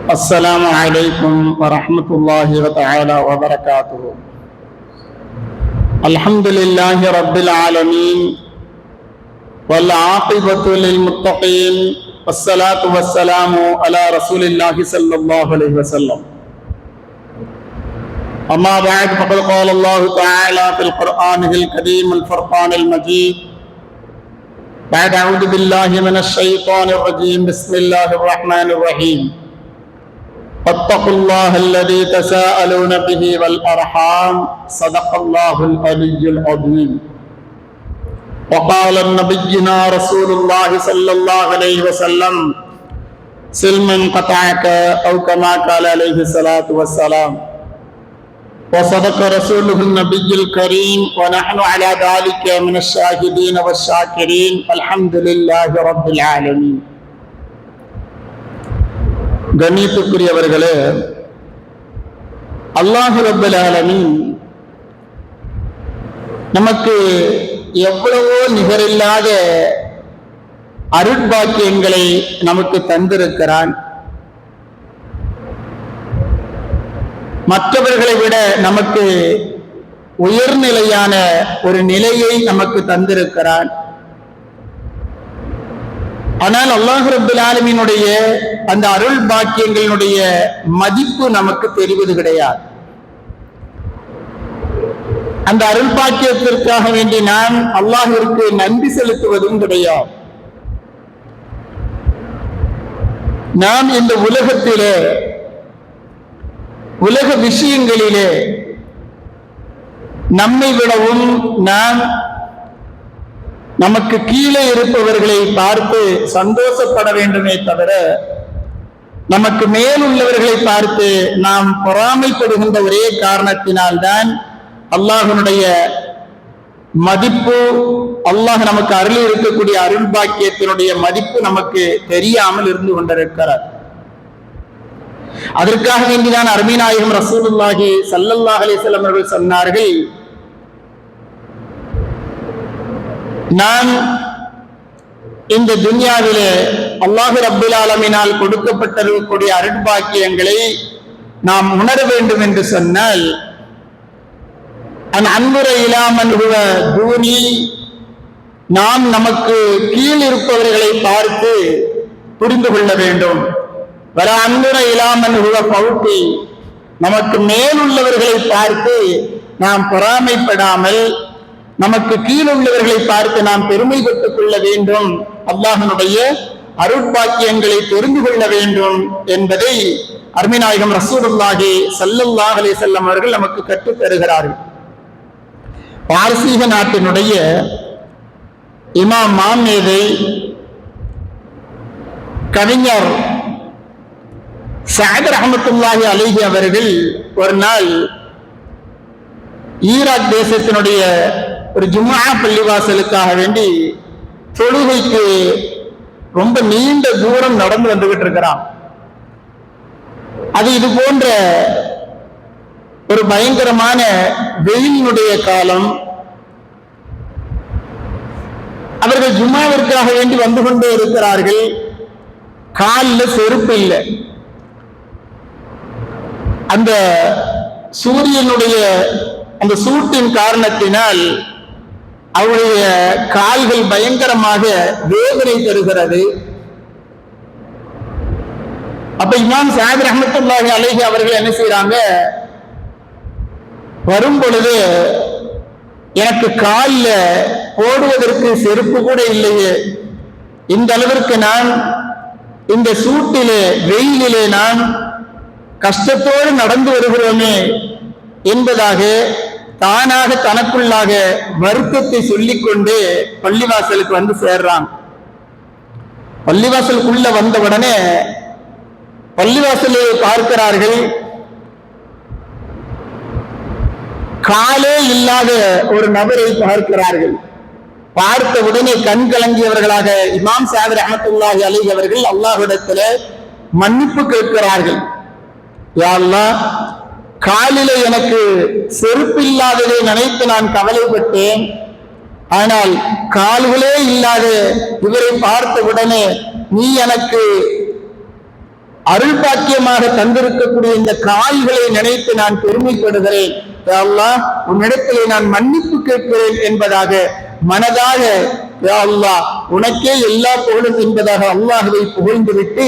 السلام عليكم ورحمة الله تعالى وبركاته. الحمد لله رب العالمين والعاقبة للمتقين والصلاة والسلام على رسول الله صلى الله عليه وسلم. أما بعد فقد قال الله تعالى في القرآن الكريم الفرقان المجيد بعد أعوذ بالله من الشيطان الرجيم بسم الله الرحمن الرحيم واتقوا الله الذي تساءلون به والأرحام صدق الله العلي العظيم. وقال نبينا رسول الله صلى الله عليه وسلم سل من قطعك أو كما قال عليه الصلاة والسلام. وصدق رسوله النبي الكريم ونحن على ذلك من الشاهدين والشاكرين الحمد لله رب العالمين. கண்ணியத்துக்குரியவர்களே, அல்லாஹ் ரப்பல் ஆலமீன் நமக்கு எவ்வளவோ நிகரில்லாத அருட்பாக்கியங்களை நமக்கு தந்திருக்கிறான். மற்றவர்களை விட நமக்கு உயர்நிலையான ஒரு நிலையை நமக்கு தந்திருக்கிறான். ஆனால் அல்லாஹ் ரப்பல் ஆலமீனுடைய அந்த அருள் பாக்கியங்களினுடைய மதிப்பு நமக்கு தெரிவது கிடையாது. அந்த அருள் பாக்கியத்திற்காக வேண்டி நான் அல்லாஹ்விற்கு நன்றி செலுத்துவதும் கிடையாது. நாம் இந்த உலகத்திலே உலக விஷயங்களிலே நம்மை விடவும் நாம் நமக்கு கீழே இருப்பவர்களை பார்த்து சந்தோஷப்பட வேண்டுமே தவிர நமக்கு மேல் உள்ளவர்களை பார்த்து நாம் பொறாமைப்படுகின்ற ஒரே காரணத்தினால்தான் அல்லாஹ்வினுடைய மதிப்பு, அல்லாஹ் நமக்கு அருள் இருக்கக்கூடிய அருள் பாக்கியத்தினுடைய மதிப்பு நமக்கு தெரியாமல் இருந்து கொண்டிருக்கிறார். அதற்காக வேண்டிதான் அருமை நாயகம் ரசூலுல்லாஹி ஸல்லல்லாஹு அலைஹி வஸல்லம் அவர்கள் சொன்னார்கள், நான் இந்த துன்யாவிலே அல்லாஹ் ரப்பல் ஆலமீனால் கொடுக்கப்பட்டிருக்கக்கூடிய அருட்பாக்கியங்களை நாம் உணர வேண்டும் என்று சொன்னால் அன்முறை இலாமன் தூணி, நாம் நமக்கு கீழ் இருப்பவர்களை பார்த்து புரிந்து கொள்ள வேண்டும். வர அன்முறை இலாமன் பௌட்டி, நமக்கு மேலுள்ளவர்களை பார்த்து நாம் பொறாமைப்படாமல் நமக்கு கீழுள்ளவர்களை பார்த்து நாம் பெருமை பெற்றுக் கொள்ள வேண்டும். அல்லாஹ்வினுடைய அருட்பாக்கியங்களை தெரிந்து கொள்ள வேண்டும் என்பதை அருமை நாயகம் ரசூலுல்லாஹி ஸல்லல்லாஹு அலைஹி வஸல்லம் அவர்கள் நமக்கு கற்றுத் தருகிறார்கள். பாரசீக நாட்டினுடைய இமாம் மாமேதை கவிஞர் சஅத் ரஹ்மத்துல்லாஹி அலைஹி அவர்கள் ஒரு நாள் ஈராக் தேசத்தினுடைய ஒரு ஜும்ஆ பள்ளிவாசலுக்காக வேண்டி தொழுகைக்கு ரொம்ப நீண்ட தூரம் நடந்து வந்துகிட்டு இருக்கிறான். அது இது போன்ற ஒரு பயங்கரமான வெயிலினுடைய காலம். அவர்கள் ஜும்மாவிற்காக வேண்டி வந்து கொண்டே இருக்கிறார்கள். காலில் செருப்பு இல்லை. அந்த சூரியனுடைய அந்த சூட்டின் காரணத்தினால் அவருடைய கால்கள் பயங்கரமாக வேதனை தருகிறது. அப்ப இமாம் சஅத் ரஹ்மத்துல்லாஹி அலைஹி அவர்கள் என்ன செய்யறாங்க, வரும் பொழுது எனக்கு காலில் போடுவதற்கு செருப்பு கூட இல்லையே, இந்த அளவிற்கு நான் இந்த சூட்டிலே வெயிலிலே நான் கஷ்டத்தோடு நடந்து வருகிறோமே என்பதாக தானாக தனக்குள்ளாக வருத்தத்தை சொல்லிக்கொண்டு பள்ளிவாசலுக்கு வந்து சேர்றான். பள்ளிவாசலுக்குள்ள வந்தவுடனே பள்ளிவாசலை பார்க்கிறார்கள். காலே இல்லாத ஒரு நபரை பார்க்கிறார்கள். பார்த்த உடனே கண் கலங்கியவர்களாக இமாம் சஅத் ரஹ்மத்துல்லாஹி அலைஹி அவர்கள் அல்லாஹ்விடத்தில் மன்னிப்பு கேட்கிறார்கள். யா அல்லாஹ், காலிலே எனக்கு செருப்பில்லாததை நினைத்து நான் கவலைப்பட்டேன். ஆனால் கால்களே இல்லாத இவரை பார்த்த உடனே நீ எனக்கு அருள் பாக்கியமாக தந்திருக்கக்கூடிய இந்த கால்களை நினைத்து நான் பெருமைப்படுகிறேன். யா அல்லாஹ், உன்னிடத்திலே நான் மன்னிப்பு கேட்கிறேன் என்பதாக மனதாக யா அல்லாஹ் உனக்கே எல்லா புகழும் என்பதாக அல்லாஹ்வை புகழ்ந்துவிட்டு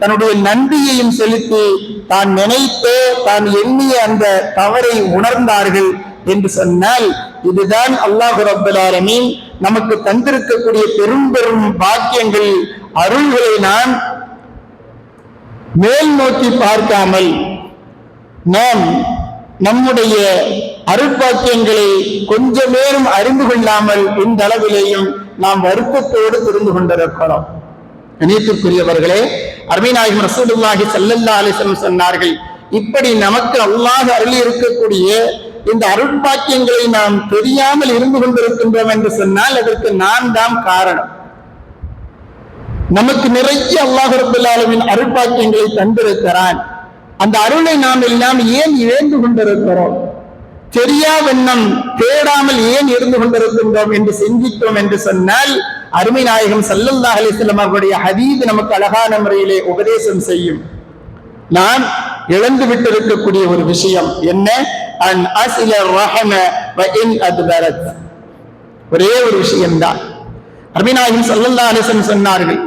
தன்னுடைய நன்றியையும் செலுத்தி தான் நினைத்த தான் எண்ணிய அந்த தவறை உணர்ந்தார்கள் என்று சொன்னால், இதுதான் அல்லாஹ் ரப்பல் ஆலமீன் நமக்கு தந்திருக்கக்கூடிய பெரும் பெரும் பாக்கியங்கள், அருள்களை நான் மேல் நோக்கி பார்க்காமல் நாம் நம்முடைய அருட்பாக்கியங்களை கொஞ்சமேலும் அறிந்து கொள்ளாமல் இந்த அளவிலேயும் நாம் வருத்தத்தோடு புரிந்து கொண்டிருக்கிறோம். கண்ணியத்திற்குரியவர்களே, அருமைநாயகம் ரசூலுல்லாஹி ஸல்லல்லாஹு அலைஹி வஸல்லம் சொன்னார்கள், இப்படி நமக்கு அல்லாஹ் அருளி இருக்கக்கூடிய இந்த அருட்பாக்கியங்களை நாம் தெரியாமல் இருந்து கொண்டிருக்கின்றோம் என்று சொன்னால் அதற்கு நான் தான் காரணம். நமக்கு நிறைய அல்லாஹ் ரப்பல் ஆலமீன் அருட்பாக்கியங்களை தந்திருக்கிறான். அந்த அருளை நாம் எல்லாம் ஏன் இழந்து கொண்டிருக்கிறோம்? தெரியாவண்ணம் தேடாமல் ஏன் இருந்து கொண்டிருக்கின்றோம் என்று சிந்தித்தோம் என்று சொன்னால், அருமை நாயகம் ஸல்லல்லாஹு அலைஹி வஸல்லம் அவருடைய ஹதீஸ் நமக்கு அழகான முறையிலே உபதேசம் செய்யும். நாம் இழந்து விட்டிருக்கக்கூடிய ஒரு விஷயம் என்ன? அன் அஸ்ல ரஹம வ இன் அத்பரத். ஒரே ஒரு விஷயம்தான். அருமை நாயகம் ஸல்லல்லாஹு அலைஹி வஸல்லம் சொன்னார்கள்,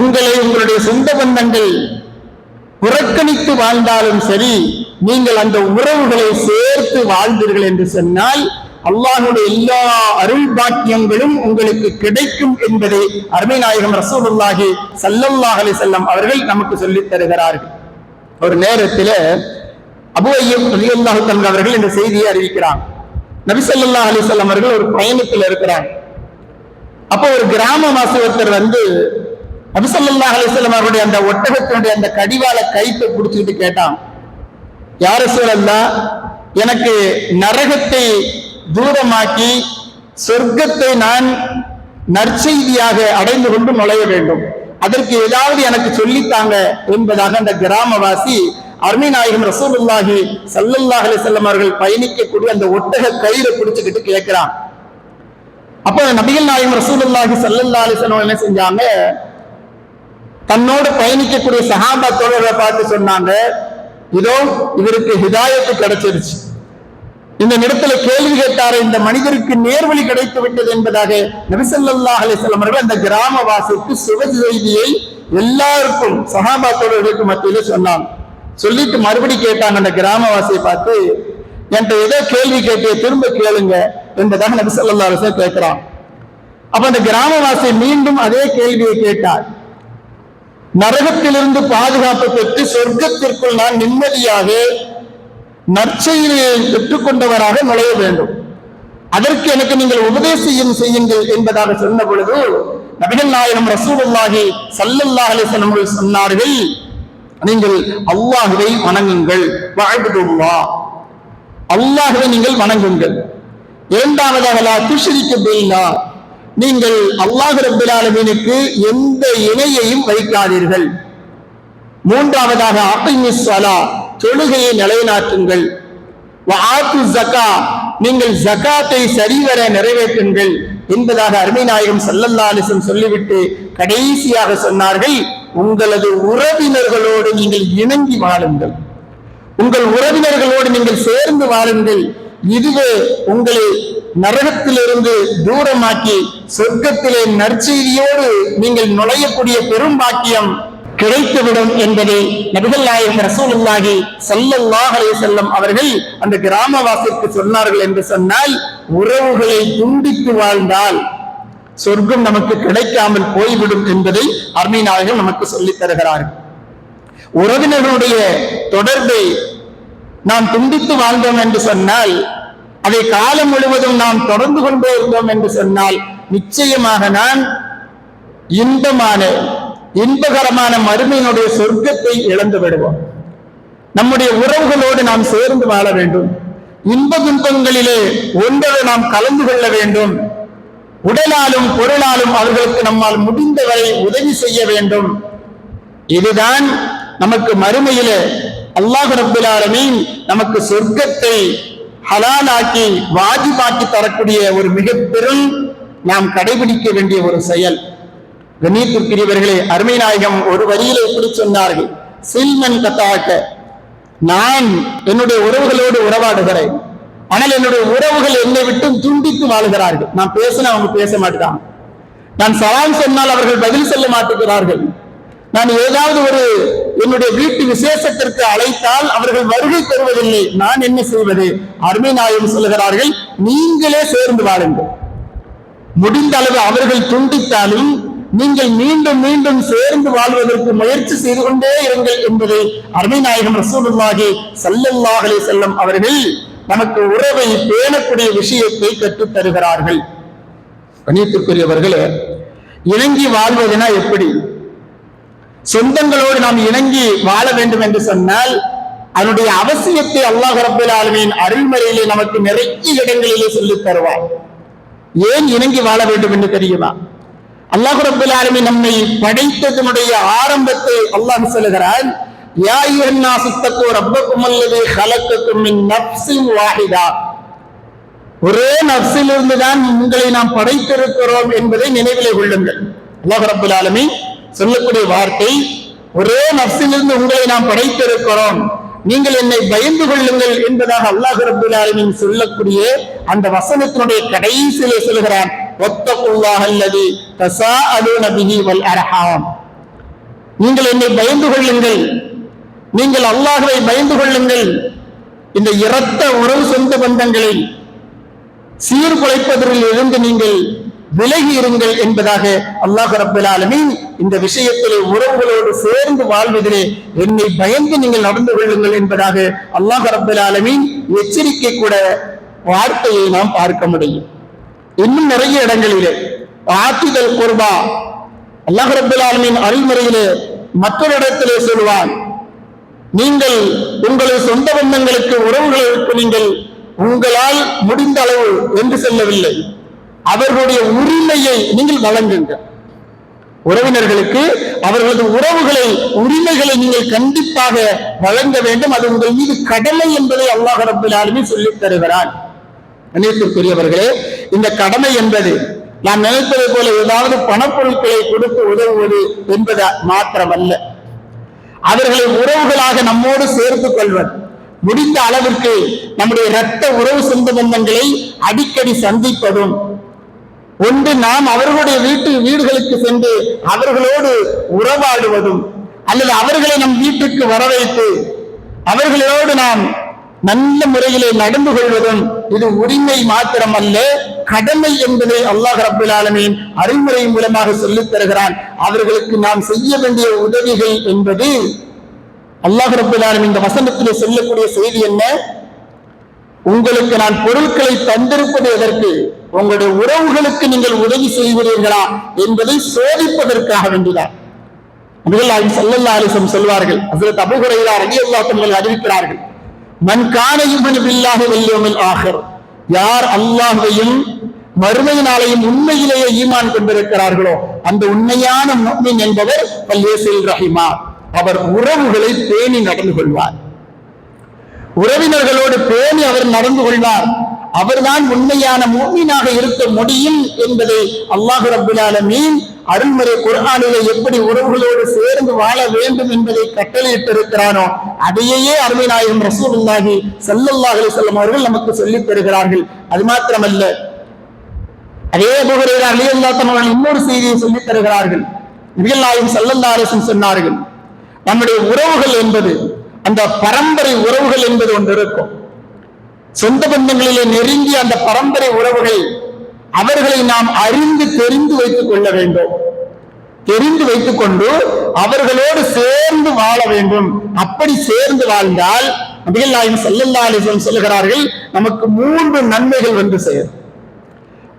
உங்களை உங்களுடைய சொந்த பந்தங்கள் புறக்கணித்து வாழ்ந்தாலும் சரி, நீங்கள் அந்த உறவுகளை சேர்த்து வாழ்ந்தீர்கள் என்று சொன்னால் அல்லாஹ்வுடைய எல்லா அருள் பாக்கியங்களும் உங்களுக்கு கிடைக்கும் என்பதை அருமை நாயகம் ரசூலுல்லாஹி ஸல்லல்லாஹு அலைஹி வஸல்லம் அவர்கள் நமக்கு சொல்லித் தருகிறார்கள். ஒரு நேரத்தில் அபூ அய்யூப் ரலியல்லாஹு தஆலா அவர்கள் இந்த செய்தியை அறிவிக்கிறாங்க. நபி ஸல்லல்லாஹு அலைஹி வஸல்லம் அவர்கள் ஒரு பயணத்தில் இருக்கிறாங்க. அப்போ ஒரு கிராமவாசி ஒருத்தர் வந்து நபி ஸல்லல்லாஹு அலைஹி வஸல்லம் அவருடைய அந்த ஒட்டகத்தினுடைய அந்த கடிவாள கைத்தை பிடிச்சிட்டு கேட்டான், யா ரசூலல்லாஹ், எனக்கு நரகத்தை தூரமாக்கி சொர்க்கத்தை நான் நற்செய்தியாக அடைந்து கொண்டு நுழைய வேண்டும், அதற்கு ஏதாவது எனக்கு சொல்லித்தாங்க என்பதாக அந்த கிராமவாசி அருமை நாயகம் ரசூலுல்லாஹி ஸல்லல்லாஹு அலைஹி வஸல்லம் அவர்கள் பயணிக்கக்கூடிய அந்த ஒட்டக கயிறை பிடிச்சுக்கிட்டு கேட்கிறான். அப்போ நபிகள் நாயகம் ரசூலுல்லாஹி ஸல்லல்லாஹு அலைஹி வஸல்லம் என்ன செஞ்சாங்க, தன்னோடு பயணிக்கக்கூடிய சஹாபா தோழர்களை பார்த்து சொன்னாங்க, இதோ இவருக்கு ஹிதாயத்து கிடைச்சிருச்சு, இந்த இடத்துல கேள்வி கேட்டார இந்த மனிதருக்கு நேர்வழி கிடைத்து விட்டது என்பதாக நபி ஸல்லல்லாஹு அலைஹி வஸல்லம் அவர்கள் அந்த கிராமவாசிக்கு சுப செய்தியை எல்லாருக்கும் சஹாபா தோழர்களுக்கு மத்தியில சொன்னாங்க. சொல்லிட்டு மறுபடி கேட்டாங்க அந்த கிராமவாசியை பார்த்து, என்கிட்ட ஏதோ கேள்வி கேட்டு திரும்ப கேளுங்க என்பதாக நபி ஸல்லல்லாஹு அலைஹி வஸல்லம் கேட்கிறான். அப்ப அந்த கிராமவாசி மீண்டும் அதே கேள்வியை கேட்டார். நரகத்திலிருந்து பாதுகாப்பு பெற்று சொர்க்கத்திற்குள் நான் நிம்மதியாக நற்செய்தியை பெற்றுக்கொண்டவராக நுழைய வேண்டும், அதற்கு எனக்கு நீங்கள் உபதேசம் செய்யுங்கள் என்பதாக சொன்ன பொழுது நபிகள் நாயகம் ரசூலுல்லாஹி ஸல்லல்லாஹு அலைஹி வஸல்லம் சொன்னார்கள், நீங்கள் அல்லாஹ்வை வணங்குங்கள், வஅபுதுல்லாஹ், அல்லாஹ்வை நீங்கள் வணங்குங்கள். இரண்டாவதாக லா துஷ்ரிகு பில்லாஹ், நீங்கள் அல்லாஹ் ரப்பல் ஆலமீனுக்கு எந்த இணையையும் வைக்காதீர்கள். மூன்றாவதாக அகீமிஸ் ஸலாத், தொழுகையை நிலைநாட்டுங்கள். வஆத்து ஸகாத், நீங்கள் ஜகாத்தை சரிவர நிறைவேற்றுங்கள் என்பதாக அருமை நாயகம் ஸல்லல்லாஹு அலைஹி வஸல்லம் சொல்லிவிட்டு கடைசியாக சொன்னார்கள், உங்களது உறவினர்களோடு நீங்கள் இணங்கி வாழுங்கள், உங்கள் உறவினர்களோடு நீங்கள் சேர்ந்து வாழுங்கள், இதுவே உங்களை நரகத்திலிருந்து தூரமாக்கி சொர்க்கத்திலே நற்செய்தியோடு நீங்கள் நுழையக்கூடிய பெரும் பாக்கியம் கிடைத்துவிடும் என்பதை நபிகள் நாயகம் ரசூலுல்லாஹி ஸல்லல்லாஹு அலைஹி வஸல்லம் அவர்கள் அந்த கிராமவாசிக்கு சொன்னார்கள் என்று சொன்னால், உறவுகளை துண்டித்து வாழ்ந்தால் சொர்க்கம் நமக்கு கிடைக்காமல் போய்விடும் என்பதை அருமை நாயகம் நமக்கு சொல்லித் தருகிறார்கள். உறவினர்களுடைய தொடர்பை நாம் துண்டித்து வாழ்ந்தோம் என்று சொன்னால், அதை காலம் முழுவதும் நாம் தொடர்ந்து கொண்டே இருந்தோம் என்று சொன்னால், நிச்சயமாக நான் இன்பகரமான மறுமையினுடைய சொர்க்கத்தை இழந்து விடுவோம். நம்முடைய உறவுகளோடு நாம் சேர்ந்து வாழ வேண்டும், இன்ப துன்பங்களிலே ஒன்றரை நாம் கலந்து கொள்ள வேண்டும், உடலாலும் பொருளாலும் அவர்களுக்கு நம்மால் முடிந்தவரை உதவி செய்ய வேண்டும். இதுதான் நமக்கு மறுமையிலே அல்லாஹ் ரப்பல் ஆலமீன் நமக்கு சொர்க்கத்தை ஹலாலாக்கி வாஜிபாக்கி தரக்கூடிய ஒரு மிக பெரும் நாம் கடைபிடிக்க வேண்டிய ஒரு செயல். கண்ணியத்திற்குரியவர்களே, அருமை நாயகம் ஒரு வரியில எப்படி சொன்னார்கள், சில்மன் கத்தாக்க, நான் என்னுடைய உறவுகளோடு உறவாடுகிறேன், ஆனால் என்னுடைய உறவுகள் என்னை விட்டு துண்டித்து வாழுகிறார்கள். நான் பேசினா அவங்க பேச மாட்டாங்க, நான் சவால் சொன்னால் அவர்கள் பதில் சொல்ல மாட்டுகிறார்கள், நான் ஏதாவது ஒரு என்னுடைய வீட்டு விசேஷத்திற்கு அழைத்தால் அவர்கள் வருகை தருவதில்லை, நான் என்ன செய்வது? அருமை நாயகம் சொல்லுகிறார்கள், நீங்களே சேர்ந்து வாழுங்கள். முடிந்த அளவு அவர்கள் துண்டித்தாலும் நீங்கள் மீண்டும் மீண்டும் சேர்ந்து வாழ்வதற்கு முயற்சி செய்து கொண்டே இருங்கள் என்பதை அருமை நாயகம் ரசூலுல்லாஹி ஸல்லல்லாஹு அலைஹி வஸல்லம் அவர்கள் நமக்கு உறவை பேணக்கூடிய விஷயத்தை கற்றுத் தருகிறார்கள். கண்ணியத்திற்குரியவர்களே, இணங்கி வாழ்வதுனா எப்படி? சொந்தங்களோடு நாம் இணங்கி வாழ வேண்டும் என்று சொன்னால் அதனுடைய அவசியத்தை அல்லாஹ் ரப்பல் ஆலமீன் அருள்மறையிலே நமக்கு நிறைய இடங்களிலே சொல்லித் தருவார். ஏன் இணங்கி வாழ வேண்டும் என்று தெரியுமா? அல்லாஹ் ரப்பல் ஆலமீன் நம்மை படைத்ததனுடைய ஆரம்பத்தை அல்லாஹ் சொல்லுகிறான், யா அய்யுஹன் நாஸ் இத்தகூ ரப்பக்கும் அல்லதீ ஹலகக்கும் மின் நஃப்ஸின் வாஹிதா, ஒரே நஃப்ஸிலிருந்து தான் உங்களை நாம் படைத்திருக்கிறோம் என்பதை நினைவிலே கொள்ளுங்கள். அல்லாஹ் ரப்பல் ஆலமீன் சொல்லக்கூடிய வார்த்தை, ஒரே நஃப்ஸிலிருந்து உங்களை நாம் படைத்திருக்கிறோம், நீங்கள் என்னை பயந்து கொள்ளுங்கள் என்பதாக அல்லாஹ் ரப்பல் ஆலமீன் சொல்லக்கூடிய அந்த வசனத்தினுடைய கடைசியிலே சொல்கிறான், வத்தகுல்லாஹ் அல்லதீ தஸாஅலூன பிஹி வல் அர்ஹாம், நீங்கள் என்னை பயந்து கொள்ளுங்கள், நீங்கள் அல்லாஹ்வை பயந்து கொள்ளுங்கள், இந்த இரத்த உறவு சொந்த பந்தங்களை சீர்குலைப்பதில் இருந்து நீங்கள் விலகி இருங்கள் என்பதாக அல்லாஹ் ரப்பல் ஆலமீன் இந்த விஷயத்திலே உறவுகளோடு சேர்ந்து வாழ்வதிலே என்னை பயந்து நீங்கள் நடந்து கொள்ளுங்கள் என்பதாக அல்லாஹ் ரப்பல் ஆலமீன் எச்சரிக்கை கூட வார்த்தையை நாம் பார்க்க முடியும். இன்னும் நிறைய இடங்களிலே ஆத்திதல் குர்பா, அல்லாஹ் ரப்பல் ஆலமீன் அருள்முறையிலே மற்றொரு இடத்திலே சொல்வான், நீங்கள் உங்களது சொந்த பந்தங்களுக்கு உறவுகளுக்கு நீங்கள் உங்களால் முடிந்த அளவு என்று சொல்லவில்லை, அவர்களுடைய உரிமையை நீங்கள் வழங்குங்க. உறவினர்களுக்கு அவர்களது உறவுகளை உரிமைகளை நீங்கள் கண்டிப்பாக வழங்க வேண்டும், அது உங்கள் மீது கடமை என்பதை அல்லாஹ் ரப்பல் ஆலமீன் சொல்லித் தருகிறான். கண்ணியத்திற்குரியவர்களே, இந்த கடமை என்பது நாம் நினைப்பதை போல ஏதாவது பணப்பொருட்களை கொடுத்து உதவுவது என்பது மாத்திரமல்ல, அவர்களை உறவுகளாக நம்மோடு சேர்த்துக் கொள்வது, முடிந்த அளவிற்கு நம்முடைய இரத்த உறவு சொந்த பந்தங்களை அடிக்கடி சந்திப்பதும், ஒன்று நாம் அவர்களுடைய வீடுகளுக்கு சென்று அவர்களோடு உறவாடுவதும், அல்லது அவர்களை நம் வீட்டுக்கு வரவைத்து அவர்களோடு நாம் நல்ல முறையிலே நடந்து கொள்வதும், இது உரிமை மாத்திரமல்ல கடமை என்பதை அல்லாஹ் ரப்பல் ஆலமீன் அறிவுரை மூலமாக சொல்லித் தருகிறான். அவர்களுக்கு நாம் செய்ய வேண்டிய உதவிகள் என்பது அல்லாஹ் ரப்பல் ஆலமீன் இந்த வசனத்திலே சொல்லக்கூடிய செய்தி என்ன? உங்களுக்கு நான் பொருட்களை தந்திருப்பது எதற்கு? உங்களுடைய உறவுகளுக்கு நீங்கள் உதவி செய்கிறீர்களா என்பதை சோதிப்பதற்காக வேண்டிதான். நபிகள் நாயகம் ஸல்லல்லாஹு அலைஹி வஸல்லம் சொல்வார்கள், ஹஜ்ரத் அபூ ஹுரைரா ரலியல்லாஹு அன்ஹு அறிவிக்கிறார்கள், மன் கான யுமினு பில்லாஹி வல் யௌமில் ஆகிர், யார் அல்லாஹ்வையும் மறுமை நாளையும் உண்மையிலேயே ஈமான் கொண்டிருக்கிறார்களோ அந்த உண்மையான முஃமின் என்பவர் ஃபல்யஸில் ரஹிமா, அவர் உறவுகளை பேணி நடந்து கொள்வார். உறவினர்களோடு பேணி அவர் நடந்து கொள்வார், அவர்தான் உண்மையான முஃமினாக இருக்க முடியும் என்பதை அல்லாஹ் ரப்பல் ஆலமீன் அருள்முறை குர்ஆனிலே எப்படி உறவுகளோடு சேர்ந்து வாழ வேண்டும் என்பதை கட்டளையிட்டிருக்கிறானோ அதையே அருமை நாயகம் ரசூலுல்லாஹி ஸல்லல்லாஹு அலைஹி வஸல்லம் அவர்கள் நமக்கு சொல்லித் தருகிறார்கள். அது மாத்திரமல்ல, அதே அபூ ஹுரைரா ரலியல்லாஹு அன்ஹு அவர்கள் இன்னொரு செய்தியை சொல்லித் தருகிறார்கள். நபிகள் நாயகம் ஸல்லல்லாஹு அலைஹி வஸல்லம் சொன்னார்கள், நம்முடைய உறவுகள் என்பது, அந்த பரம்பரை உறவுகள் என்பது ஒன்று இருக்கும். சொந்த பந்தங்களிலே நெருங்கிய அந்த பரம்பரை உறவுகள், அவர்களை நாம் அறிந்து தெரிந்து வைத்துக் கொள்ள வேண்டும். தெரிந்து வைத்துக் கொண்டு அவர்களோடு சேர்ந்து வாழ வேண்டும். அப்படி சேர்ந்து வாழ்ந்தால் நபிகள் நாயகம் ஸல்லல்லாஹு அலைஹி வஸல்லம் சொல்லுகிறார்கள், நமக்கு 3 நன்மைகள் வந்து சேரும்.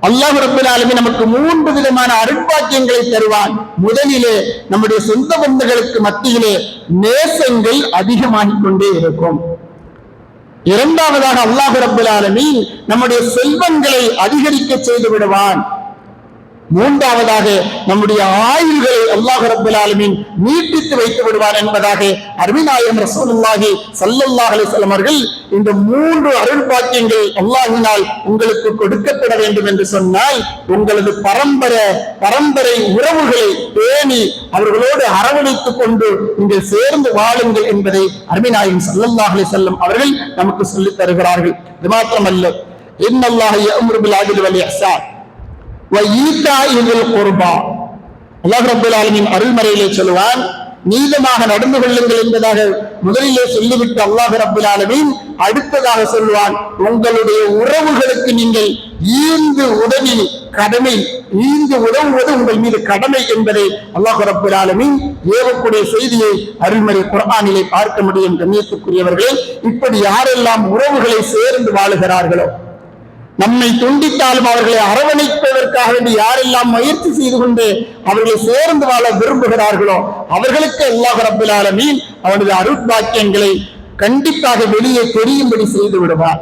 அல்லாஹ் ரப்பல் ஆலமீன் நமக்கு 3 விதமான அருட்பாக்கியங்களை தருவான். முதலிலே நம்முடைய சொந்த பந்தங்களுக்கு மத்தியிலே நேசங்கள் அதிகமாகிக் கொண்டே இருக்கும். இரண்டாவதாக அல்லாஹ் ரப்பல் ஆலமீன் நம்முடைய செல்வங்களை அதிகரிக்க செய்து விடுவான். மூன்றாவதாக நம்முடைய ஆயுள்களை அல்லாஹ் ரப்பல் ஆலமீன் நீட்டித்து வைத்து விடுவார் என்பதாக அருமைநாயகம் ரசூலுல்லாஹி ஸல்லல்லாஹு அலைஹி வஸல்லம் அவர்கள் இந்த 3 அருள் பாக்கியங்கள் அல்லாஹ்வினால் உங்களுக்கு கொடுக்கப்பட வேண்டும் என்று சொன்னால் உங்களது பரம்பரை உறவுகளை பேணி அவர்களோடு அரவணைத்துக் கொண்டு நீங்கள் சேர்ந்து வாழுங்கள் என்பதை அருமைநாயகம் ஸல்லல்லாஹு அலைஹி வஸல்லம் அவர்கள் நமக்கு சொல்லித் தருகிறார்கள். இது மாத்திரமல்ல, இன்னல்லாஹ யஅமுரு பில் அத்லி வல் இஹ்சான் அல்லாஹ் ரப்பல் ஆலமீன் அருள்மறையிலே சொல்லுவான், நீதமாக நடந்து கொள்ளுங்கள் என்பதாக முதலிலே சொல்லிவிட்டு அல்லாஹ் ரப்பல் ஆலமீன் அடுத்ததாக சொல்லுவான், உங்களுடைய உறவுகளுக்கு நீங்கள் ஈந்து உதவுவது உங்கள் மீது கடமை என்பதை அல்லாஹ் ரப்பல் ஆலமீன் ஏவக்கூடிய செய்தியை அருள்மறை குர்ஆனிலே பார்க்க முடியும். கண்ணியத்துக்குரியவர்களே, இப்படி யாரெல்லாம் உறவுகளை சேர்ந்து வாழுகிறார்களோ, நம்மை துண்டித்தாலும் அவர்களை அரவணைப்பதற்காக வேண்டி யாரெல்லாம் முயற்சி செய்து கொண்டு அவர்களை சேர்ந்து வாழ விரும்புகிறார்களோ அவர்களுக்கு அல்லாஹ் ரப்பல் ஆலமீன் அவனது அருள் பாக்கியங்களை கண்டிப்பாக வெளியே தெரியும்படி செய்து விடுவார்.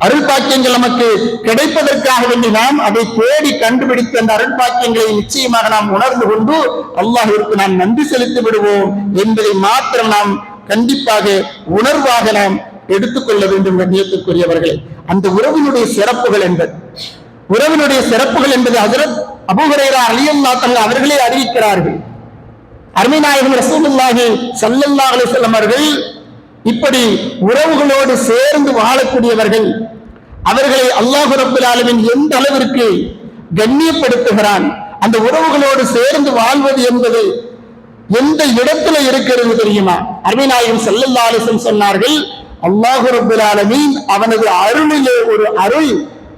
அருள் பாக்கியங்கள் நமக்கு கிடைப்பதற்காக வேண்டி நாம் அதை தேடி கண்டுபிடித்து அந்த அருள் பாக்கியங்களை நிச்சயமாக நாம் உணர்ந்து கொண்டு அல்லாஹ்விற்கு நாம் நன்றி செலுத்தி விடுவோம் என்பதை மாத்திரம் நாம் கண்டிப்பாக உணர்வாக நாம் எடுத்துக்கொள்ள வேண்டும். கண்ணியத்துக்குரியவர்களே, அந்த உறவினுடைய சிறப்புகள் என்பது ஹஜ்ரத் அபூ ஹுரைரா ரலியல்லாஹு தஆலா அவர்களே அறிவிக்கிறார்கள். அருமைநாயகம் ரசூலுல்லாஹி ஸல்லல்லாஹு அலைஹி வஸல்லம் அவர்கள் இப்படி உறவுகளோடு சேர்ந்து வாழக்கூடியவர்கள், அவர்களை அல்லாஹ் ரப்பல் ஆலமீன் எந்த அளவிற்கு கண்ணியப்படுத்துகிறான். அந்த உறவுகளோடு சேர்ந்து வாழ்வது என்பது எந்த இடத்துல இருக்கிறது தெரியுமா? அருமைநாயகம் ஸல்லல்லாஹு அலைஹி வஸல்லம் சொன்னார்கள், அல்லாஹ் ரப்பல் ஆலமீன் அவனது அருளிலே ஒரு அருள்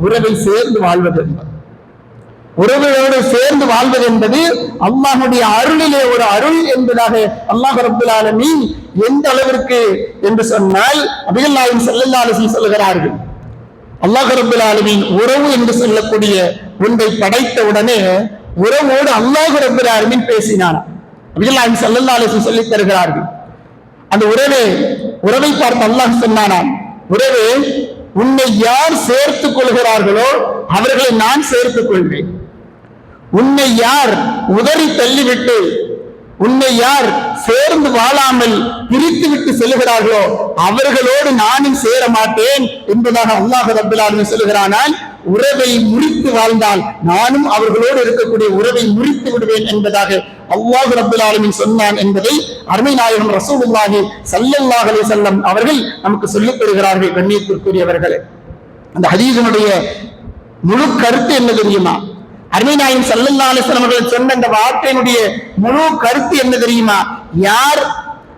உறவை சேர்ந்து வாழ்வது என்பது. உறவுகளோடு சேர்ந்து வாழ்வது என்பது அல்லாஹ்வுடைய அருளிலே ஒரு அருள் என்பதாக அல்லாஹ் ரப்பல் ஆலமீன் எந்த அளவிற்கு என்று சொன்னால் நபிகள் நாயகம் ஸல்லல்லாஹு அலைஹி வஸல்லம் சொல்கிறார்கள், அல்லாஹ் ரப்பல் ஆலமீன் உறவு என்று சொல்லக்கூடிய ஒன்றை படைத்த உடனே உறவோடு அல்லாஹ் ரப்பல் ஆலமீன் பேசினான். நபிகள் நாயகம் ஸல்லல்லாஹு அலைஹி வஸல்லம் சொல்லித் தருகிறார்கள், அந்த உறவை பார்த்து அல்லாஹ் சொன்னானாம், உறவே, உன்னை யார் சேர்த்துக் கொள்கிறார்களோ அவர்களை நான் சேர்த்துக் கொள்வேன். உன்னை யார் உதறி தள்ளிவிட்டு உன்னை யார் சேர்ந்து வாழாமல் பிரித்து விட்டு செல்கிறார்களோ அவர்களோடு நானும் சேர மாட்டேன் என்பதாக அல்லாஹ் ரப்பல் ஆலமீன் சொல்கிறானால், உறவை முறித்து வாழ்ந்தால் நானும் அவர்களோடு இருக்கக்கூடிய உறவை முறித்து விடுவேன் என்பதாக அல்லாஹ் ரப்பல் ஆலமீன் சொன்னான் என்பதை அருமை நாயகம் ரசூலுல்லாஹி ஸல்லல்லாஹு அலைஹி வஸல்லம் அவர்கள் நமக்கு சொல்லித் தருகிறார்கள். கண்ணியத்திற்குரியவர்களே, அந்த ஹதீஸினுடைய முழு கருத்து என்ன தெரியுமா? அருமை நாயகம் ஸல்லல்லாஹு அலைஹி வஸல்லம் அவர்கள் சொன்ன அந்த வார்த்தையினுடைய முழு கருத்து என்ன தெரியுமா? யார்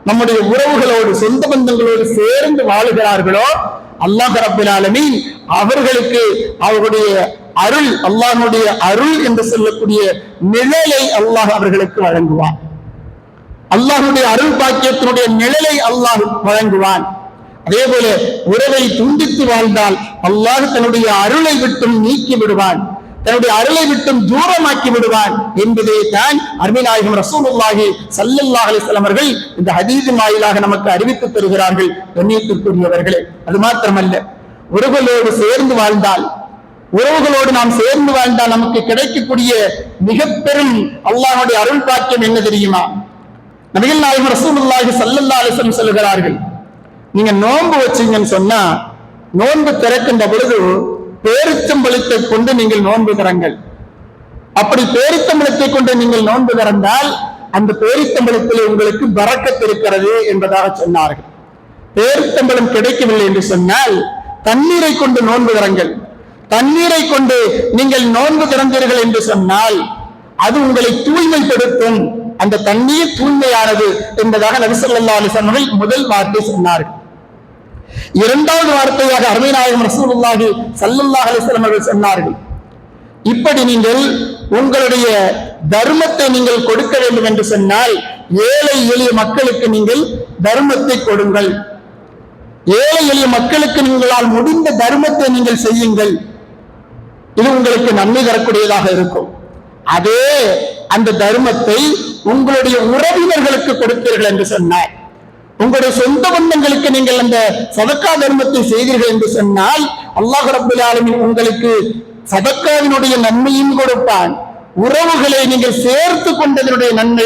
நம்முடைய உறவுகளோடு சொந்த பந்தங்களோடு சேர்ந்து வாழுகிறார்களோ அல்லாஹ் ரப்பல் ஆலமீன் அவர்களுக்கு அவர்களுடைய அருள், அல்லாஹ்வுடைய அருள் என்று சொல்லக்கூடிய நிழலை அல்லாஹ் அவர்களுக்கு வழங்குவான். அல்லாஹ்வுடைய அருள் பாக்கியத்தினுடைய நிழலை அல்லாஹ் வழங்குவான். அதே போல உறவை துண்டித்து வாழ்ந்தால் அல்லாஹ் தன்னுடைய அருளை விட்டும் நீக்கி விடுவான், தன்னுடைய அருளை விட்டும் தூரமாக்கி விடுவான் என்பதை தான் அருமை நாயகம் ரசூலுல்லாஹி ஸல்லல்லாஹு அலைஹி வஸல்லம் அவர்கள் இந்த ஹதீஸின் வாயிலாக நமக்கு அறிவித்து தருகிறார்கள். கண்ணியத்திற்குரியவர்களே, அது மாத்திரமல்ல, உறவுகளோடு சேர்ந்து வாழ்ந்தால், உறவுகளோடு நாம் சேர்ந்து வாழ்ந்தால் நமக்கு கிடைக்கக்கூடிய மிக பெரும் அல்லாஹ்வுடைய அருள் பாக்கியம் என்ன தெரியுமா? நபிகள் நாயகம் ரசூலுல்லாஹி ஸல்லல்லாஹு அலைஹி வஸல்லம் சொல்கிறார்கள், நீங்க நோன்பு வச்சீங்கன்னு சொன்னா நோன்பு திறக்கின்ற பொழுது பேரிச்சம்பழத்தை கொண்டு நீங்கள் நோன்பு திறங்கள். அப்படி பேரிச்சம்பழத்தை கொண்டு நீங்கள் நோன்பு திறந்தால் அந்த பேரிச்சம்பழத்தில் உங்களுக்கு பரக்கத் இருக்கிறது என்பதாக சொன்னார்கள். பேரிச்சம்பழம் கிடைக்கவில்லை என்று சொன்னால் தண்ணீரை கொண்டு நோன்பு திறங்கள். தண்ணீரை கொண்டு நீங்கள் நோன்பு திறந்தீர்கள் என்று சொன்னால் அது உங்களை தூய்மைப்படுத்தும், அந்த தண்ணீர் தூய்மையானது என்பதாக நபி ஸல்லல்லாஹு அலைஹி வஸல்லம் முதல் வார்த்தை சொன்னார்கள். இரண்டாவது வார்த்தையாக அருமை நாயகம் ரசூலுல்லாஹி ஸல்லல்லாஹு அலைஹி வஸல்லம் அவர்கள் சொன்னார்கள், இப்படி நீங்கள் உங்களுடைய தர்மத்தை நீங்கள் கொடுக்க வேண்டும் என்று சொன்னால் ஏழை எளிய மக்களுக்கு நீங்கள் தர்மத்தை கொடுங்கள். ஏழை எளிய மக்களுக்கு நீங்களால் முடிந்த தர்மத்தை நீங்கள் செய்யுங்கள். இது உங்களுக்கு நன்மை தரக்கூடியதாக இருக்கும். அதே அந்த தர்மத்தை உங்களுடைய உறவினர்களுக்கு கொடுத்தீர்கள் என்று சொன்னார், உங்களுடைய சொந்த பந்தங்களுக்கு நீங்கள் அந்த சதக்கா தர்மத்தை செய்தீர்கள் என்று சொன்னால் அல்லாஹ் ரப்பல் ஆலமீன் உங்களுக்கு சதக்காவினுடைய நன்மையும் கொடுப்பான், உறவுகளை நீங்கள் சேர்த்து கொண்டதனுடைய நன்மை,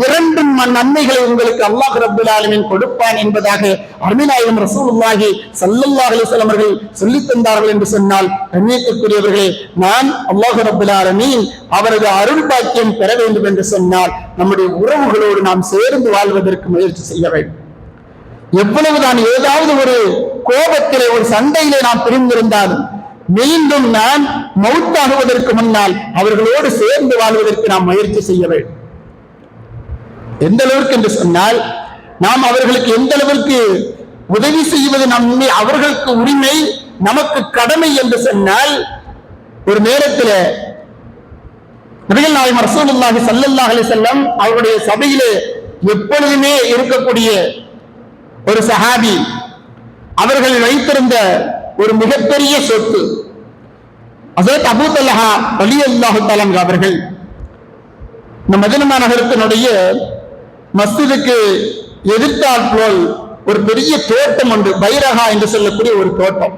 இரண்டு நன்மைகளை உங்களுக்கு அல்லாஹ் ரப்பல் ஆலமீன் கொடுப்பான் என்பதாக அருமைநாயகம் ரசூலுல்லாஹி ஸல்லல்லாஹு அலைஹி வஸல்லம் அவர்கள் சொல்லித் தந்தார்கள் என்று சொன்னால், கண்ணியத்திற்குரியவர்களே, நான் அல்லாஹ் ரப்பல் ஆலமீன் அவரது அருள் பாக்கியம் பெற வேண்டும் என்று சொன்னால் நம்முடைய உறவுகளோடு நாம் சேர்ந்து வாழ்வதற்கு முயற்சி செய்ய வேண்டும். எவ்வளவுதான் ஏதாவது ஒரு கோபத்திலே, ஒரு சண்டையிலே நாம் பிரிந்திருந்தாலும் மீண்டும் நான் மௌத்தாகுவதற்கு முன்னால் அவர்களோடு சேர்ந்து வாழ்வதற்கு நாம் முயற்சி செய்ய வேண்டும். எந்த அளவிற்கு என்று சொன்னால், நாம் அவர்களுக்கு எந்த அளவிற்கு உதவி செய்வது நம்மை அவர்களுக்கு உரிமை, நமக்கு கடமை என்று சொன்னால், ஒரு நேரத்தில் நபிகள் நாயகம் ரசூலுல்லாஹி ஸல்லல்லாஹு அலைஹி வஸல்லம் அவருடைய சபையிலே எப்பொழுதுமே இருக்கக்கூடிய ஒரு சஹாபி, அவர்கள் வைத்திருந்த ஒரு மிகப்பெரிய சொத்து, ஹஜ்ரத் அபூ தல்ஹா ரலியல்லாஹு தஆலா அவர்கள் இந்த மதீனா நகரத்தினுடைய மஸ்ஜிதுக்கு எதிர்த்தாற் போல் ஒரு பெரிய தோட்டம் உண்டு, பைரஹா என்று சொல்லக்கூடிய ஒரு தோட்டம்.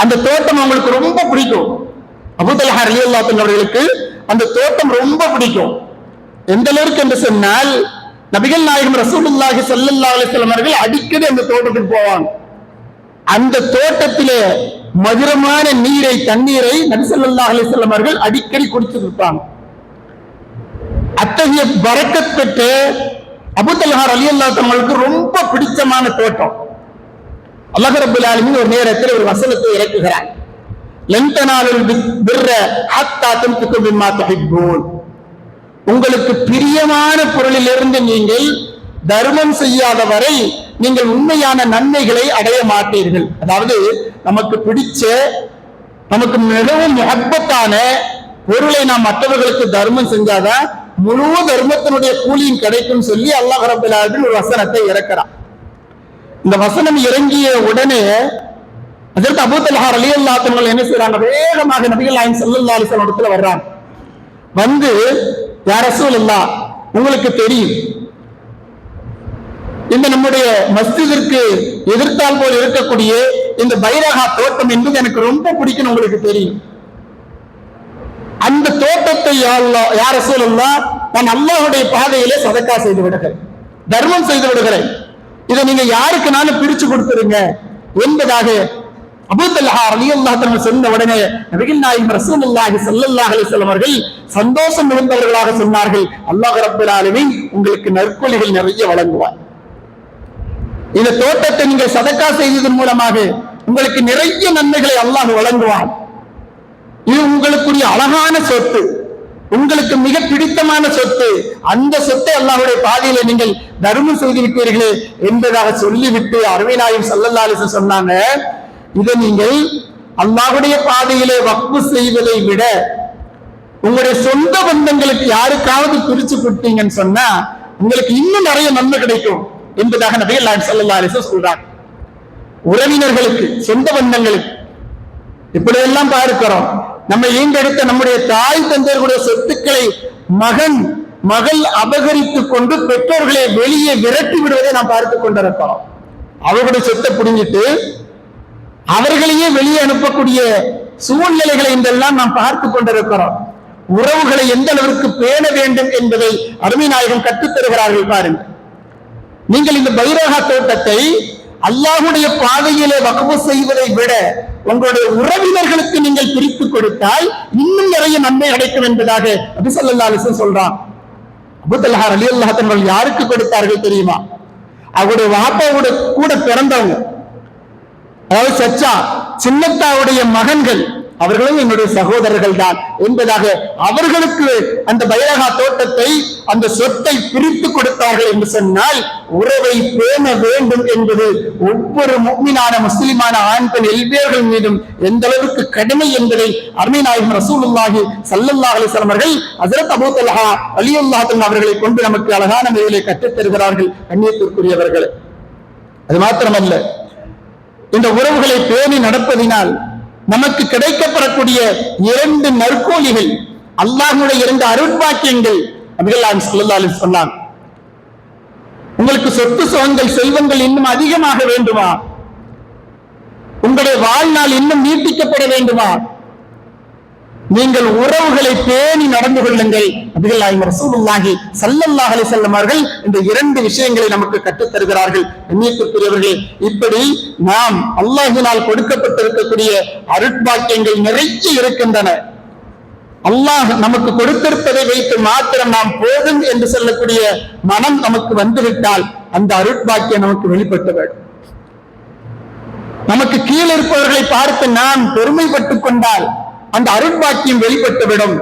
அந்த தோட்டம் அவங்களுக்கு ரொம்ப பிடிக்கும். அபூ தல்ஹா ரலியல்லாஹு தஆலா அவர்களுக்கு அந்த தோட்டம் ரொம்ப பிடிக்கும். எந்த அளவுக்கு என்று சொன்னால், நபிகள் நாயகம் ரசூலுல்லாஹி ஸல்லல்லாஹு அலைஹி வஸல்லம் அவர்கள் அடிக்கடி அந்த தோட்டத்துக்கு போவாங்க. அந்த தோட்டத்திலே மதுரமான தண்ணீரை நபி ஸல்லல்லாஹு அலைஹி வஸல்லம் அவர்கள் அடிக்கடி குடித்து இருப்பாங்க. அத்தகைய பரக்கத் பெற்ற அபூ தல்ஹா ரலியல்லாஹு தஆலா அவர்களுக்கு ரொம்ப பிடிச்சமான தோட்டம். அல்லாஹ் ரப்பல் ஆலமீன் ஒரு நேரத்தில் ஒரு வசனத்தை இறக்குகிறார், லன் தனாலுல் பிர்ர ஹத்தா துன்ஃபிகு மிம்மா துஹிப்பூன். உங்களுக்கு பிரியமான பொருளிலிருந்து நீங்கள் தர்மம் செய்யாத வரை நீங்கள் உண்மையான நன்மைகளை அடைய மாட்டீர்கள். அதாவது நமக்கு பிடிச்ச, நமக்கு மிகவும் முஹப்பத்தான பொருளை நாம் மற்றவர்களுக்கு தர்மம் செஞ்சாதான் முழு தர்மத்தினுடைய கூலியும் கிடைக்கும் சொல்லி அல்லாஹ் ரப்பல் ஆலமீன் ஒரு வசனத்தை இறக்கிறான். இந்த வசனம் இறங்கிய உடனே ஹஜ்ரத் அபூ தல்ஹா ரலியல்லாஹு அன்ஹு என்ன செய்றாங்க, வேகமாக நபிகள் நாயகம் ஸல்லல்லாஹு அலைஹி வஸல்லம் இடத்துல வர்றாங்க. வந்து, யா ரசூலல்லாஹ், உங்களுக்கு தெரியும் இந்த நம்முடைய மஸ்ஜிதிற்கு எதிர்த்தால் போல் இருக்கக்கூடிய இந்த பைரஹா தோட்டம் என்பது எனக்கு ரொம்ப பிடிக்கும், உங்களுக்கு தெரியும். அந்த தோட்டத்தை யா ரசூலல்லாஹ் நான் அல்லாஹ்வுடைய பாதையிலே சதக்கா செய்து விடுகிறேன், தர்மம் செய்து விடுகிறேன், இதை நீங்க யாருக்குனாலும் பிரிச்சு கொடுத்துருங்க என்பதாக அபூ தல்ஹா ரலியல்லாஹு அன்ஹு சொன்ன உடனே நபிகள் நாயகம் ரசூலுல்லாஹி ஸல்லல்லாஹு அலைஹி வஸல்லம் அவர்கள் சந்தோஷம் மிகுந்தவர்களாக சொன்னார்கள், அல்லாஹ் ரப்பல் ஆலமீன் உங்களுக்கு நற்கொடைகள் நிறைய வழங்குவார். இந்த தோட்டத்தை நீங்கள் சதக்கா செய்ததன் மூலமாக உங்களுக்கு நிறைய நன்மைகளை அல்லாஹ் வழங்குவான். இது உங்களுக்குரிய அழகான சொத்து, உங்களுக்கு மிக பிடித்தமான சொத்து. அந்த சொத்தை அல்லாஹ்வுடைய பாதையில நீங்கள் தர்மம் செய்து விட்டீர்களே என்பதாக சொல்லிவிட்டு அருமைநாயகம் ஸல்லல்லாஹு அலைஹி வஸல்லம் சொன்னாங்க, இதை நீங்கள் அல்லாஹ்வுடைய பாதையிலே வக்ஃப் செய்வதை விட உங்களுடைய சொந்த பந்தங்களுக்கு யாருக்காவது பிரிச்சு கொடுத்தீங்கன்னு சொன்னா உங்களுக்கு இன்னும் நிறைய நன்மை கிடைக்கும் என்பதாக நபிகள் நாயகம் ஸல்லல்லாஹு அலைஹி வஸல்லம் சொல்றாங்க. உறவினர்களுக்கு, சொந்த பந்தங்களுக்கு இப்படி எல்லாம் பார்க்கிறோம். நம்ம ஈண்டெடுத்த நம்முடைய தாய் தந்தையர்களுடைய சொத்துக்களை மகள் அபகரித்துக் கொண்டு பெற்றோர்களை வெளியே விரட்டி விடுவதை நாம் பார்த்துக் கொண்டிருக்கிறோம். அவர்களுடைய சொத்தை புடுங்கிட்டு அவர்களையே வெளியே அனுப்பக்கூடிய சூழ்நிலைகளை இதெல்லாம் நாம் பார்த்துக் கொண்டிருக்கிறோம். உறவுகளை எந்த அளவிற்கு பேண வேண்டும் என்பதை அருமை நாயகம் கற்றுத் தருகிறார்கள். பாருங்கள், நீங்கள் இந்த பைரஹா தோட்டத்தை அல்லாஹ்வுடைய பாதையிலே வக்ஃப் செய்வதை விட உங்களுடைய உறவினர்களுக்கு நீங்கள் பிரித்து கொடுத்தால் இன்னும் நிறைய நன்மை கிடைக்கும் என்பதாக நபி ஸல்லல்லாஹு அலைஹி வஸல்லம் சொல்றான். அபூ தல்ஹா ரலியல்லாஹு அன்ஹு யாருக்கு கொடுத்தார்கள் தெரியுமா? அவருடைய வாப்பாவோட கூட பிறந்தவங்க, அதாவது சச்சா சின்னத்தாவுடைய மகன்கள், அவர்களும் என்னுடைய சகோதரர்கள் தான் என்பதாக அவர்களுக்கு அந்த பைரஹா தோட்டத்தை, அந்த சொத்தை பிரித்து கொடுத்தார்கள் என்று சொன்னால் உறவை பேண வேண்டும் என்பது ஒவ்வொரு முஃமினான முஸ்லிமான ஆண் பெண் எல்வேர்கள் மீதும் எந்த அளவுக்கு கடமை என்பதை அருமை நாயகம் ரசூலுல்லாஹி ஸல்லல்லாஹு அலைஹி வஸல்லம் அவர்கள் ஹஜ்ரத் அபூ தல்ஹா ரலியல்லாஹு அன்ஹு அவர்களை கொண்டு நமக்கு அழகான முறையிலே கற்றுத் தருகிறார்கள். கண்ணியத்திற்குரியவர்களே, அது மாத்திரமல்ல, இந்த உறவுகளை பேணி நடப்பதினால் நமக்கு கிடைக்கப்படக்கூடிய இரண்டு நற்கூலிகள், அல்லாஹ்வுடைய இரண்டு அருட்பாக்கியங்கள் நபிகள் நாயகம் ஸல்லல்லாஹு அலைஹி வஸல்லம் சொன்னாங்க. உங்களுக்கு சொத்து சுகங்கள் செல்வங்கள் இன்னும் அதிகமாக வேண்டுமா? உங்களுடைய வாழ்நாள் இன்னும் நீட்டிக்கப்பட வேண்டுமா? நீங்கள் உறவுகளை பேணி நடந்து கொள்ளுங்கள். நபிகள் நாயகம் ரசூலுல்லாஹி ஸல்லல்லாஹு அலைஹி வஸல்லம் அவர்கள் இந்த 2 விஷயங்களை நமக்கு கற்றுத் தருகிறார்கள். கண்ணியத்திற்குரியவர்களே, இப்படி நாம் அல்லாஹ்வினால் கொடுக்கப்பட்டிருக்கக்கூடிய அருட்பாக்கியங்கள் நிறைய இருக்கின்றன. அல்லாஹ் நமக்கு கொடுத்திருப்பதை வைத்து மாத்திரம் நாம் போதும் என்று சொல்லக்கூடிய மனம் நமக்கு வந்துவிட்டால் அந்த அருட்பாக்கியம் நமக்கு வெளிப்பட்டு வேண்டும். நமக்கு கீழே இருப்பவர்களை பார்த்து நாம் பெருமைப்பட்டுக் கொண்டால் அந்த அருட்பாக்கியம் வெளிப்பட்டுவிடும்.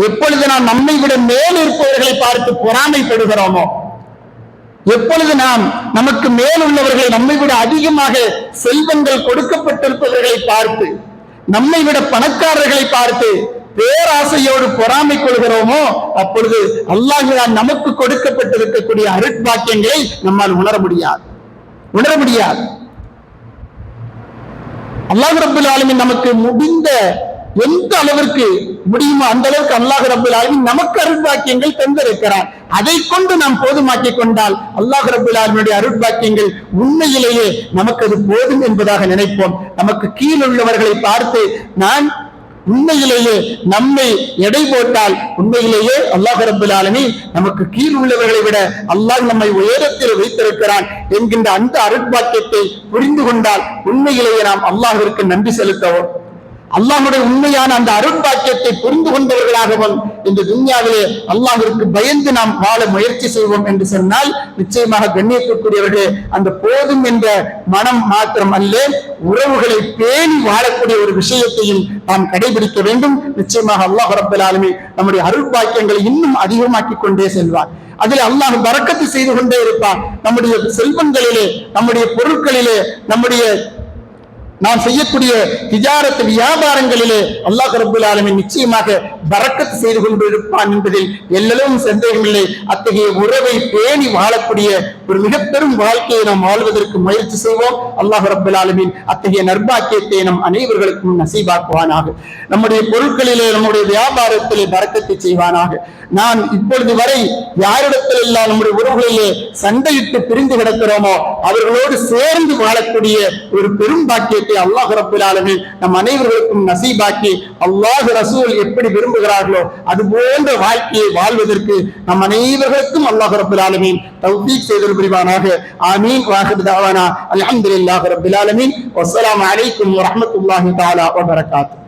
எப்பொழுது நாம் நம்மை விட மேல் இருப்பவர்களை பார்த்து பொறாமைப்படுகிறோமோ, எப்பொழுது நாம் நமக்கு மேல் உள்ளவர்களை, நம்மை விட அதிகமாக செல்வங்கள் கொடுக்கப்பட்டிருப்பவர்களை பார்த்து, நம்மை விட பணக்காரர்களை பார்த்து பேராசையோடு பொறாமை கொள்கிறோமோ, அப்பொழுது அல்லாஹ்வினால் நமக்கு கொடுக்கப்பட்டிருக்கக்கூடிய அருட்பாக்கியங்களை நம்மால் உணர முடியாது. அல்லாஹ் ரப்பல் ஆலமீன் நமக்கு முடிந்த எந்த அளவிற்கு முடியுமோ அந்த அளவுக்கு அல்லாஹ் ரப்பல் ஆலமீன் நமக்கு அருட்பாக்கியங்கள் தந்திருக்கிறார். அதை கொண்டு நாம் போதுமாக்கிக் கொண்டால் அல்லாஹ் ரப்பல் ஆலமீனுடைய அருட்பாக்கியங்கள் உண்மையிலேயே நமக்கு அது போதும் என்பதாக நினைப்போம். நமக்கு கீழ் உள்ளவர்களை பார்த்து நான் உண்மையிலேயே நம்மை எடை போட்டால் உண்மையிலேயே அல்லாஹ் ரப்பல் ஆலமீன் நமக்கு கீழ் உள்ளவர்களை விட அல்லாஹ் நம்மை உயரத்தில் வைத்திருக்கிறான் என்கின்ற அந்த அருட்பாக்கியத்தை புரிந்து கொண்டால் உண்மையிலேயே நாம் அல்லாஹ்விற்கு நன்றி செலுத்தவும், அல்லாஹ்வுடைய உண்மையான அந்த அருட்பாக்கியத்தை புரிந்து கொண்டவர்களாகவும் இந்த துன்யாவிலே அல்லாஹ்விற்கு பயந்து நாம் வாழ முயற்சி செய்வோம் என்று சொன்னால் நிச்சயமாக கண்ணியத்திற்குரியவர்களே, அந்த போதும் என்ற மனம் மாத்திரம் அல்ல, உறவுகளை பேணி வாழக்கூடிய ஒரு விஷயத்தையும் நாம் கடைபிடிக்க வேண்டும். நிச்சயமாக அல்லாஹ் ரப்பல் ஆலமீன் நம்முடைய அருட்பாக்கியங்களை இன்னும் அதிகமாக்கி கொண்டே செல்வார். அதில் அல்லாஹ் பரக்கத்து செய்து கொண்டே இருப்பான். நம்முடைய செல்வங்களிலே, நம்முடைய பொருட்களிலே, நம்முடைய நாம் செய்யக்கூடிய திஜாரத் வியாபாரங்களிலே அல்லாஹ் ரப்பல் ஆலமீன் நிச்சயமாக பரக்கத் செய்து கொண்டிருப்பான் என்பதில் எல்லளவும் சந்தேகமில்லை. அத்தகைய உறவை பேணி வாழக்கூடிய ஒரு மிக பெரும் வாழ்க்கையை நாம் வாழ்வதற்கு முயற்சி செய்வோம். அல்லாஹ் ரப்பல் ஆலமீன் அத்தகைய நற்பாக்கியத்தை நம் அனைவர்களுக்கும் நசீபாக்குவானாக. நம்முடைய பொருட்களிலே, நம்முடைய வியாபாரத்திலே பரக்கத்தை செய்வானாக. நான் இப்பொழுது வரை யாரிடத்தில் எல்லாம் நம்முடைய உறவுகளிலே சண்டையிட்டு பிரிந்து கிடக்கிறோமோ அவர்களோடு சேர்ந்து வாழக்கூடிய ஒரு பெரும் பாக்கியத்தை அல்லாஹ் ரப்பல் ஆலமீன் நம் அனைவர்களுக்கும் நசீபாக்கி அல்லாஹ் ரசூல் எப்படி விரும்புகிறார்களோ அது போன்ற வாழ்க்கையை வாழ்வதற்கு நம் அனைவர்களுக்கும் அல்லாஹ் ரப்பல் ஆலமீன் தௌஃபீக் செய்தல் புரிவானாக. ஆமீன். வாஹிர் தஅவானா அல்ஹம்துலில்லாஹி ரப்பில் ஆலமீன். வஸ்ஸலாமு அலைக்கும் வரஹ்மத்துல்லாஹி தஆலா வபரகாத்துஹு.